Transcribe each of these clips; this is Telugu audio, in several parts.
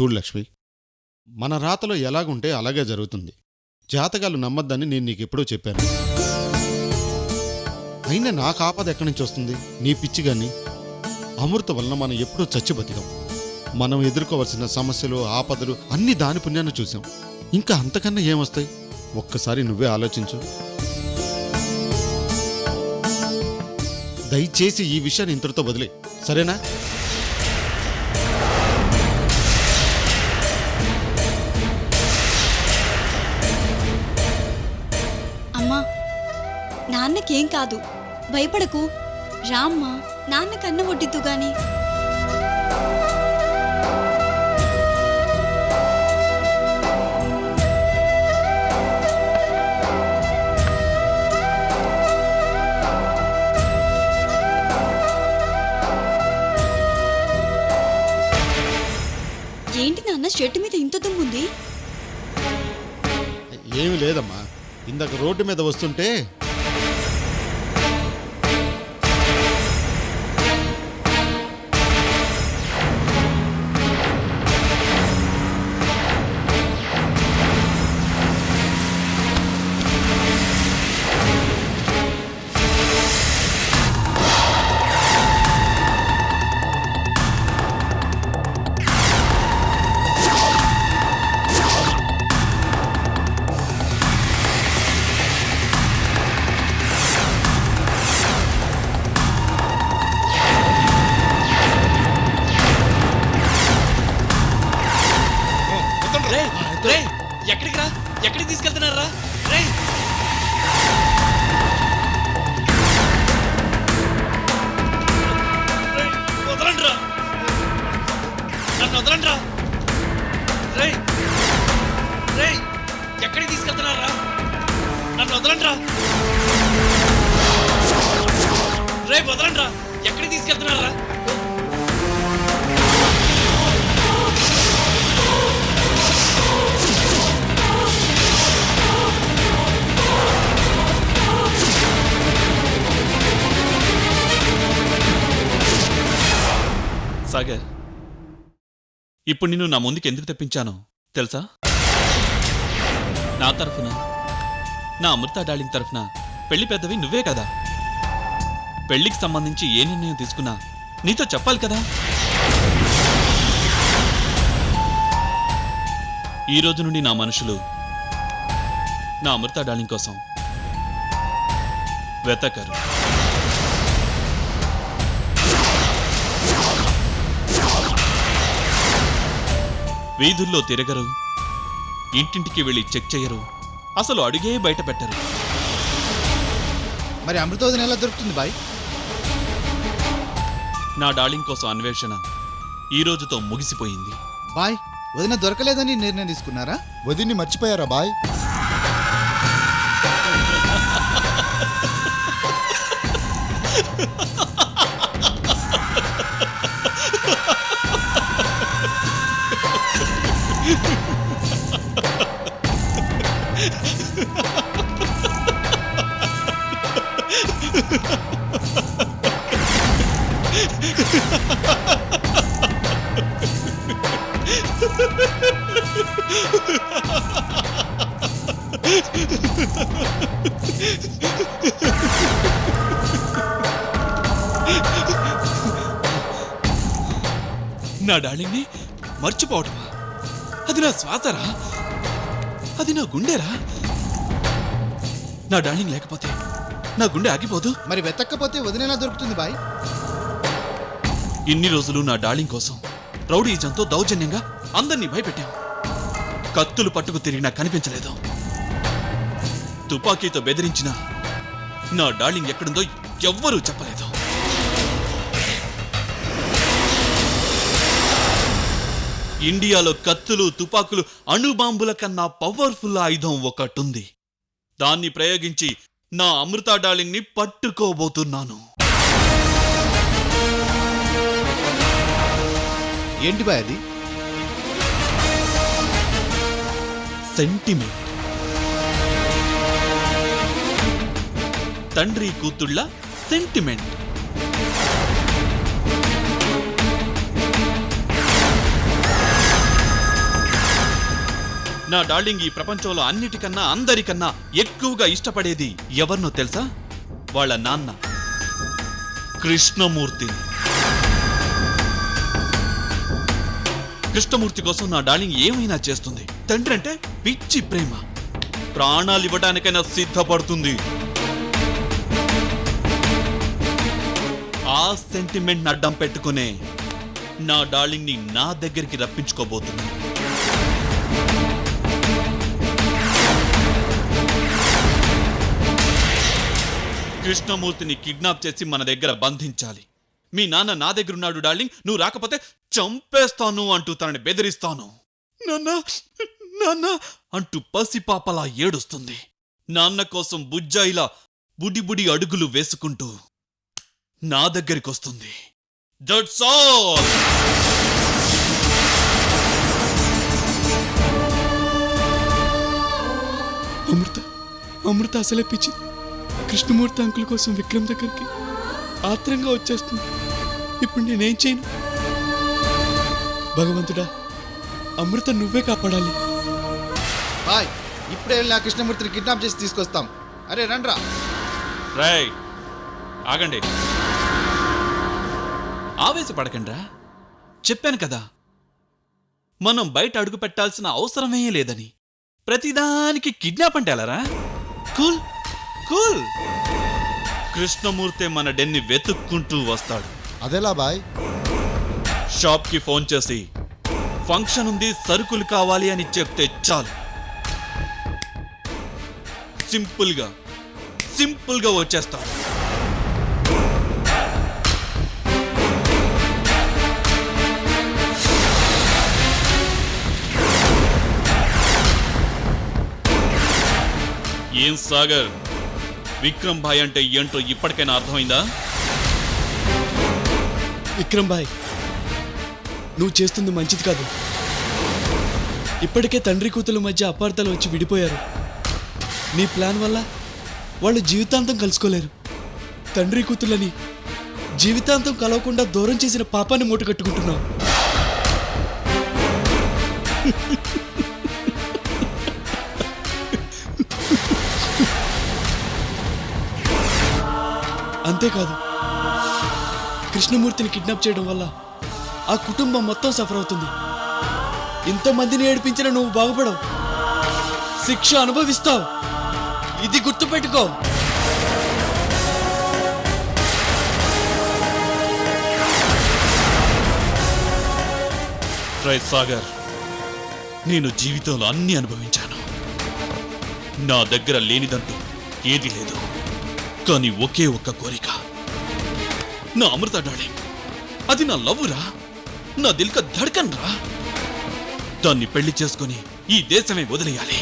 చూడు లక్ష్మి, మన రాతలో ఎలాగుంటే అలాగే జరుగుతుంది. జాతకాలు నమ్మద్దని నేను నీకెప్పుడూ చెప్పాను. అయినా నాకు ఆపద ఎక్కడి నుంచి వస్తుంది? నీ పిచ్చిగాని. అమృత వలన మనం ఎప్పుడూ చచ్చి బతికాం. మనం ఎదుర్కోవలసిన సమస్యలు, ఆపదలు అన్నీ దాని పుణ్యాన్ని చూసాం. ఇంకా అంతకన్నా ఏమొస్తాయి? ఒక్కసారి నువ్వే ఆలోచించు. దయచేసి ఈ విషయాన్ని ఇంతటితో వదిలే, సరేనా? అమ్మా, నాన్నకేం కాదు, భయపడకు. రామ్మా, నాన్న కన్న ఒడ్డిద్దు గాని. ఏంటి నాన్న షర్టు మీద ఇంత దుమ్ముంది? ఏమి లేదమ్మా, ఇందాక రోడ్డు మీద వస్తుంటే ఎక్కడికి రా, ఎక్కడికి తీసుకెళ్తున్నారా? రే వదలండి రా, నన్ను వదలండి రా. రే రే ఎక్కడికి తీసుకెళ్తున్నారా? నన్ను వదలండి రా. రే వదలండి రా, ఎక్కడికి తీసుకెళ్తున్నారా? సాగర్, ఇప్పుడు నిన్ను నా ముందుకు ఎందుకు తెప్పించానో తెలుసా? నా తరఫున, నా అమృత డార్లింగ్ తరఫున పెళ్లి పెద్దవి నువ్వే కదా. పెళ్లికి సంబంధించి ఏ నిర్ణయం తీసుకున్నా నీతో చెప్పాలి కదా. ఈ రోజు నుండి నా మనుషులు నా అమృత డార్లింగ్ కోసం వెతకరు. వీధుల్లో తిరగరు, ఇంటింటికి వెళ్ళి చెక్ చేయరు, అసలు అడుగే బయట పెట్టరు. మరి అమృతోదన ఎలా దొరుకుతుంది బాయ్? నా డార్లింగ్ కోసం అన్వేషణ ఈ రోజుతో ముగిసిపోయింది. బాయ్, వదిన దొరకలేదని నిర్ణయం తీసుకున్నారా? వదిన్ని మర్చిపోయారా బాయ్? నా డార్లింగ్ని మర్చిపోవటమా? అది నా శ్వాసరా, అది నా గుండెరా. నా డార్లింగ్ లేకపోతే నా గుండె ఆగిపోదు. మరి వెతక్కపోతే వదిన ఎలా దొరుకుతుంది బాయ్? ఇన్ని రోజులు నా డార్లింగ్ కోసం రౌడీజంతో దౌర్జన్యంగా అందరినీ భయపెట్టాం. కత్తులు పట్టుకు తిరిగినా కనిపించలేదు. తుపాకీతో బెదిరించిన నా డార్లింగ్ ఎక్కడుందో ఎవ్వరూ చెప్పలేదు. ఇండియాలో కత్తులు, తుపాకులు, అణుబాంబుల కన్నా పవర్ఫుల్ ఆయుధం ఒకటుంది. దాన్ని ప్రయోగించి నా అమృత డార్లింగ్ ని పట్టుకోబోతున్నాను. ఏంటి బాయ్ అది? సెంటిమెంట్. తండ్రి కూతుళ్ళ సెంటిమెంట్. నా డార్లింగ్ ఈ ప్రపంచంలో అన్నిటికన్నా అందరికన్నా ఎక్కువగా ఇష్టపడేది ఎవరినో తెలుసా? వాళ్ళ నాన్న కృష్ణమూర్తిని. కృష్ణమూర్తి కోసం నా డార్లింగ్ ఏమైనా చేస్తుంది. తండ్రి అంటే పిచ్చి ప్రేమ, ప్రాణాలు ఇవ్వడానికైనా సిద్ధపడుతుంది. ఆ సెంటిమెంట్ అడ్డం పెట్టుకునే నా డార్లింగ్ ని నా దగ్గరికి రప్పించుకోబోతున్నా. కృష్ణమూర్తిని కిడ్నాప్ చేసి మన దగ్గర బంధించాలి. మీ నాన్న నా దగ్గర ఉన్నాడు డార్లింగ్, నువ్వు రాకపోతే చంపేస్తాను అంటూ తనని బెదిరిస్తాను. నాన్న నాన్న అంటూ పసిపాపలా ఏడుస్తుంది. నాన్న కోసం బుజ్జాయిలా బుడి అడుగులు వేసుకుంటూ నా దగ్గరికొస్తుంది. That's all. అమృత అసలే పిచ్చి. కృష్ణమూర్తి అంకుల్ కోసం విక్రమ్ దగ్గరికి ఆత్రంగా వచ్చేస్తుంది. ఇప్పుడు నేనేం చేయను? భగవంతుడా, అమృత నువ్వే కాపాడాలి. బాయ్, ఇప్పుడే వెళ్ళి ఆ కృష్ణమూర్తిని కిడ్నాప్ చేసి తీసుకొస్తాం. అరే రండ్రా. రేయ్ ఆగండి, ఆవేశపడకండ్రా. చెప్పాను కదా, మనం బయట అడుగు పెట్టాల్సిన అవసరమే లేదని. ప్రతిదానికి కిడ్నాప్ అంటే ఎలారా? Cool cool. కృష్ణమూర్తి మన డెన్ని వెతుక్కుంటూ వస్తాడు. అదేలా బాయ్? షాప్కి ఫోన్ చేసి ఫంక్షన్ ఉంది, సరుకులు కావాలి అని చెప్తే చాలు. సింపుల్గా వచ్చేస్తాడు. ఏం సాగర్, విక్రమ్ భాయ్ అంటే ఏంటో ఇప్పటికైనా అర్థమైందా? విక్రమ్ భాయ్, నువ్వు చేస్తుంది మంచిది కాదు. ఇప్పటికే తండ్రి కూతుల మధ్య అపార్థాలు వచ్చి విడిపోయారు. నీ ప్లాన్ వల్ల వాళ్ళు జీవితాంతం కలుసుకోలేరు. తండ్రి కూతులని జీవితాంతం కలవకుండా దూరం చేసిన పాపాన్ని మూట కట్టుకుంటున్నావు. అంతేకాదు, కృష్ణమూర్తిని కిడ్నాప్ చేయడం వల్ల ఆ కుటుంబం మొత్తం సఫర్ అవుతుంది. ఇంతమందిని ఏడిపించిన నువ్వు బాగుపడవు, శిక్ష అనుభవిస్తావు. ఇది గుర్తుపెట్టుకో. సాగర్, నేను జీవితంలో అన్ని అనుభవించాను. నా దగ్గర లేనిదంటూ ఏది లేదు. కానీ ఒకే ఒక్క కోరిక, నా అమృత డార్లింగ్. అది నా లవ్వురా, నా దిల్క ధడ్కన్ రా. దాన్ని పెళ్లి చేసుకుని ఈ దేశమే వదిలేయాలి.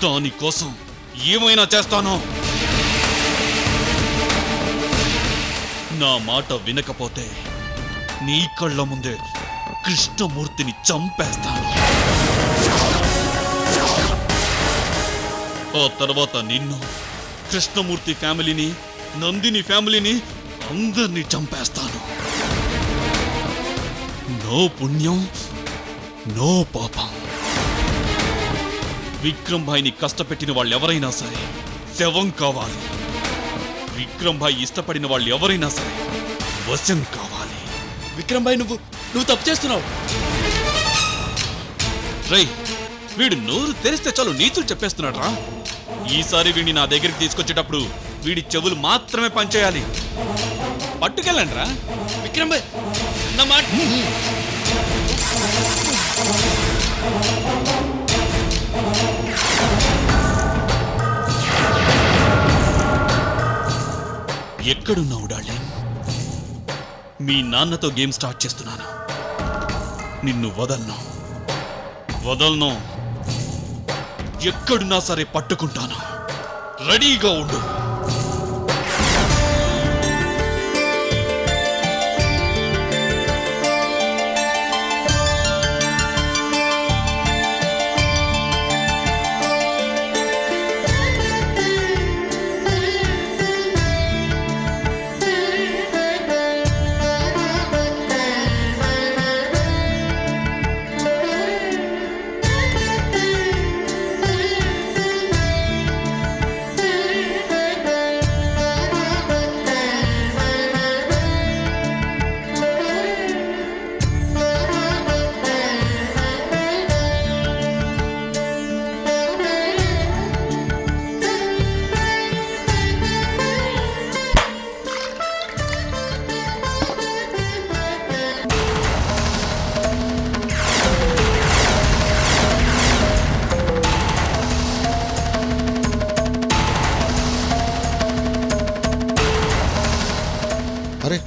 దానికోసం ఏమైనా చేస్తాను. నా మాట వినకపోతే నీ కళ్ళ ముందే కృష్ణమూర్తిని చంపేస్తాను. ఆ తర్వాత నిన్ను, కృష్ణమూర్తి ఫ్యామిలీని, నందిని ఫ్యామిలీని అందరినీ చంపేస్తాను. నో పుణ్యం, నో పాపం. విక్రమ్ భాయ్ని కష్టపెట్టిన వాళ్ళు ఎవరైనా సరే శవం కావాలి. విక్రమ్ భాయ్ ఇష్టపడిన వాళ్ళు ఎవరైనా సరే వశం కావాలి. విక్రమ్ భాయ్, నువ్వు తప్పు చేస్తున్నావు. రై, వీడు నోరు తెరిస్తే చాలు నీతులు చెప్పేస్తున్నాడు రా. ఈసారి వీడిని నా దగ్గరికి తీసుకొచ్చేటప్పుడు వీడి చెవులు మాత్రమే పనిచేయాలి. పట్టుకెళ్ళండి రా. విక్రమ్ భాయ్, నా మాట. ఎక్కడున్నావు డార్లింగ్? మీ నాన్నతో గేమ్ స్టార్ట్ చేస్తున్నాను. నిన్ను వదలను. ఎక్కడున్నా సరే పట్టుకుంటాను. రెడీగా ఉండు.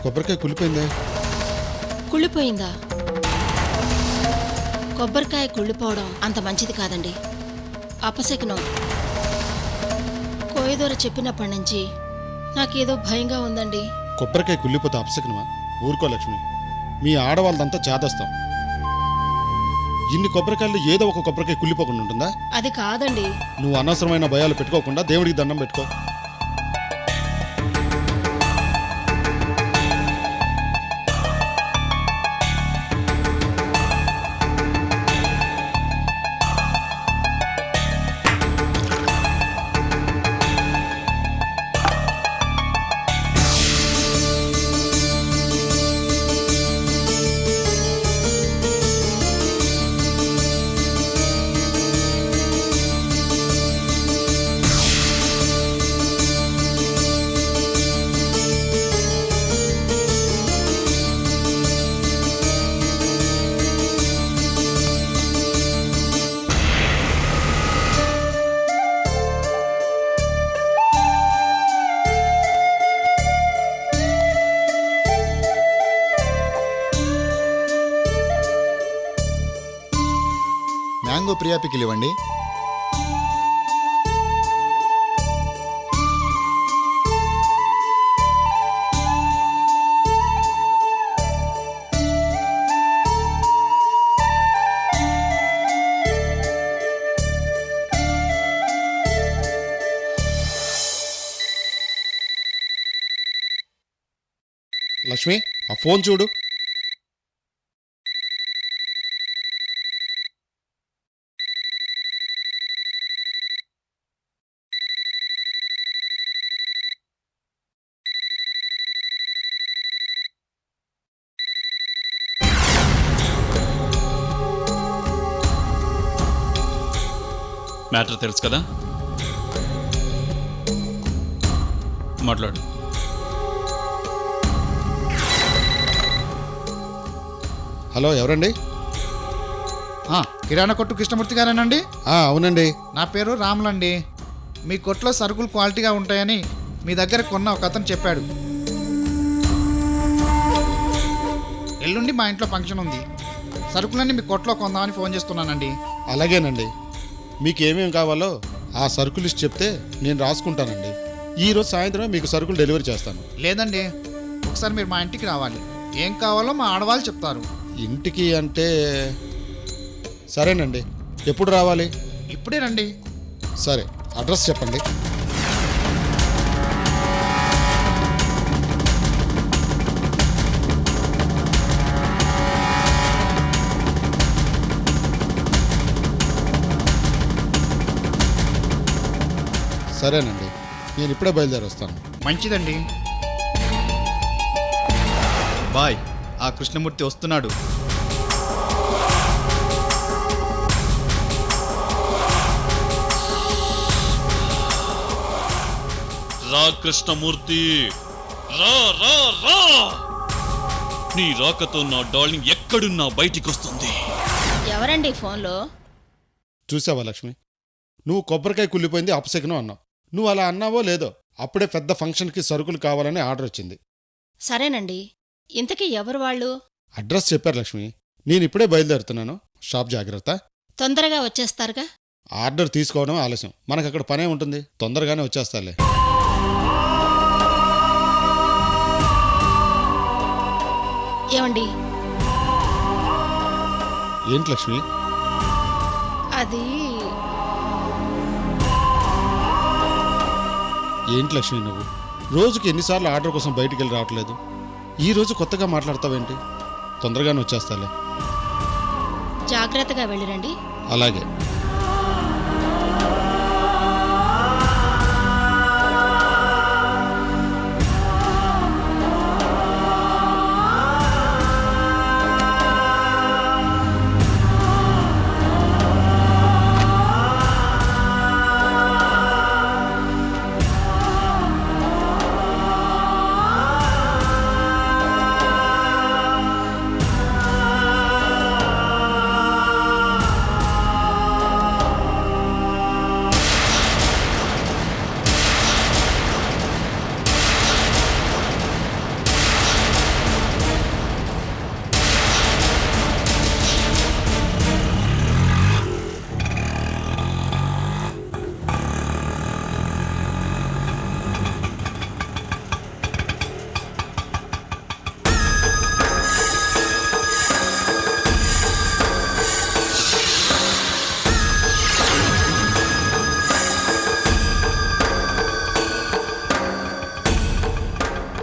కొబ్బరికాయ కులిపోయిందే. కుళ్ళిపోయిందా? కొబ్బరికాయ కుళ్ళిపోవడం అంత మంచిది కాదండి, అపశకునం. కోయదూర చెప్పినప్పటి నుంచి నాకేదో భయంగా ఉందండి. కొబ్బరికాయ కుళ్ళిపోతే అపశకునమా? ఊరుకో లక్ష్మి, మీ ఆడవాళ్ళదంతా చేదస్తాం. ఇన్ని కొబ్బరికాయలు ఏదో ఒక కొబ్బరికాయ కుళ్ళిపోకుండా ఉంటుందా? అది కాదండి. నువ్వు అనవసరమైన భయాలు పెట్టుకోకుండా దేవుడికి దండం పెట్టుకో. మ్యాంగో ప్రియా పికిల్ ఇవ్వండి. లక్ష్మి, ఆ ఫోన్ చూడు. మ్యాటర్ తెలుసు కదా, మాట్లాడు. హలో, ఎవరండి? కిరాణా కొట్టు కృష్ణమూర్తి గారేనండి? అవునండి. నా పేరు రాములండి. మీ కొట్లో సరుకులు క్వాలిటీగా ఉంటాయని మీ దగ్గర కొన్న ఒక అతను చెప్పాడు. ఎల్లుండి మా ఇంట్లో ఫంక్షన్ ఉంది, సరుకులన్నీ మీ కొట్లో కొందామని ఫోన్ చేస్తున్నానండి. అలాగేనండి, మీకు ఏమేమి కావాలో ఆ సరుకు లిస్ట్ చెప్తే నేను రాసుకుంటానండి. ఈరోజు సాయంత్రం మీకు సరుకులు డెలివరీ చేస్తాను. లేదండి, ఒకసారి మీరు మా ఇంటికి రావాలి. ఏం కావాలో మా ఆడవాళ్ళు చెప్తారు. ఇంటికి అంటే సరేనండి. ఎప్పుడు రావాలి? ఇప్పుడే రండి. సరే, అడ్రస్ చెప్పండి. సరేనండి, నేను ఇప్పుడే బయలుదేరి వస్తాను. మంచిదండి. బాయ్, ఆ కృష్ణమూర్తి వస్తున్నాడు. రా కృష్ణమూర్తి, రా రా రా. నీ రాకతో నా డార్లింగ్ ఎక్కడున్నా బయటికి వస్తుంది. ఎవరండి ఫోన్లో? చూసావా లక్ష్మి, నువ్వు కొబ్బరికాయ కుళ్ళిపోయింది అపశకునం అన్నావు. నువ్వు అలా అన్నావో లేదో అప్పుడే పెద్ద ఫంక్షన్కి సరుకులు కావాలని ఆర్డర్ వచ్చింది. సరేనండి, ఇంతకీ ఎవరు వాళ్ళు? అడ్రస్ చెప్పారు లక్ష్మి, నేను ఇప్పుడే బయలుదేరుతున్నాను. షాప్ జాగ్రత్త. తొందరగా వచ్చేస్తారుగా? ఆర్డర్ తీసుకోవడం ఆలస్యం, మనకు అక్కడ పనే ఉంటుంది. తొందరగానే వచ్చేస్తాలే. ఏమండి? ఏంటి లక్ష్మి? అది ఏంటి లక్ష్మి, నువ్వు రోజుకి ఎన్నిసార్లు ఆర్డర్ కోసం బయటికి వెళ్ళి రావట్లేదు? ఈ రోజు కొత్తగా మాట్లాడతావేంటి? తొందరగానే వచ్చేస్తాలే. జాగ్రత్తగా వెళ్ళిరండి. అలాగే.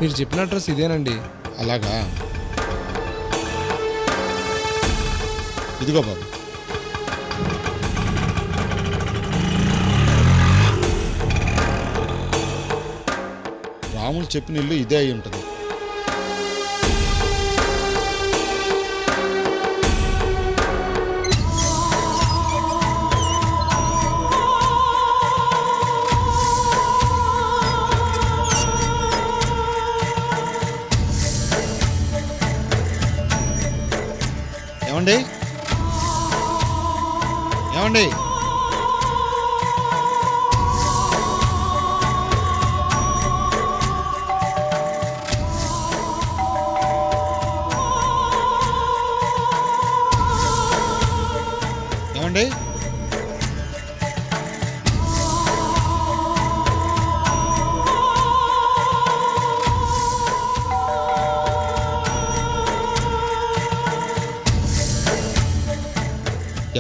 మీరు చెప్పిన అడ్రస్ ఇదేనండి. అలాగా, ఇదిగో బాబు. రాములు చెప్పిన ఇల్లు ఇదే అయి ఉంటుంది. ఏమండి ఏమండి ఏమండి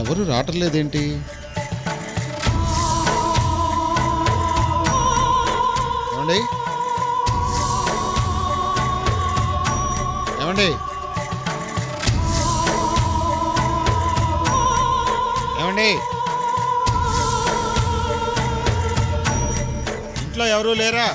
ఎవరు రావట్లేదేంటి? ఏమండి ఏమండి ఏమండి ఇంట్లో ఎవరూ లేరా?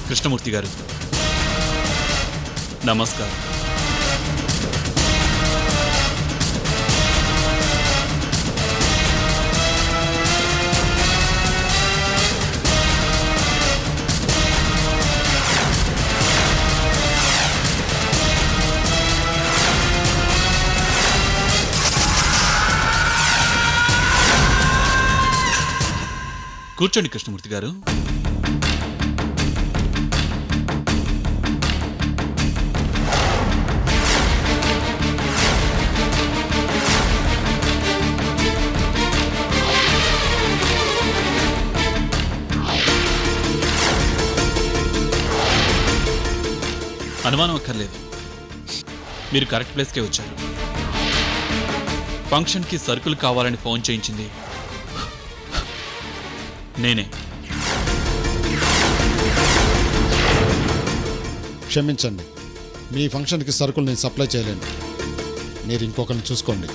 కృష్ణమూర్తి గారు నమస్కారం. కూర్చోండి కృష్ణమూర్తి గారు. అనుమానం అక్కర్లేదు, మీరు కరెక్ట్ ప్లేస్కే వచ్చారు. ఫంక్షన్కి సరుకులు కావాలని ఫోన్ చేయించింది నేనే. క్షమించండి, మీ ఫంక్షన్కి సరుకులు నేను సప్లై చేయలేను. మీరు ఇంకొకరిని చూసుకోండి.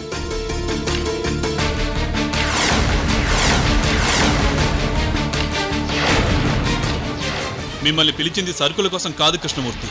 మిమ్మల్ని పిలిచింది సరుకుల కోసం కాదు కృష్ణమూర్తి,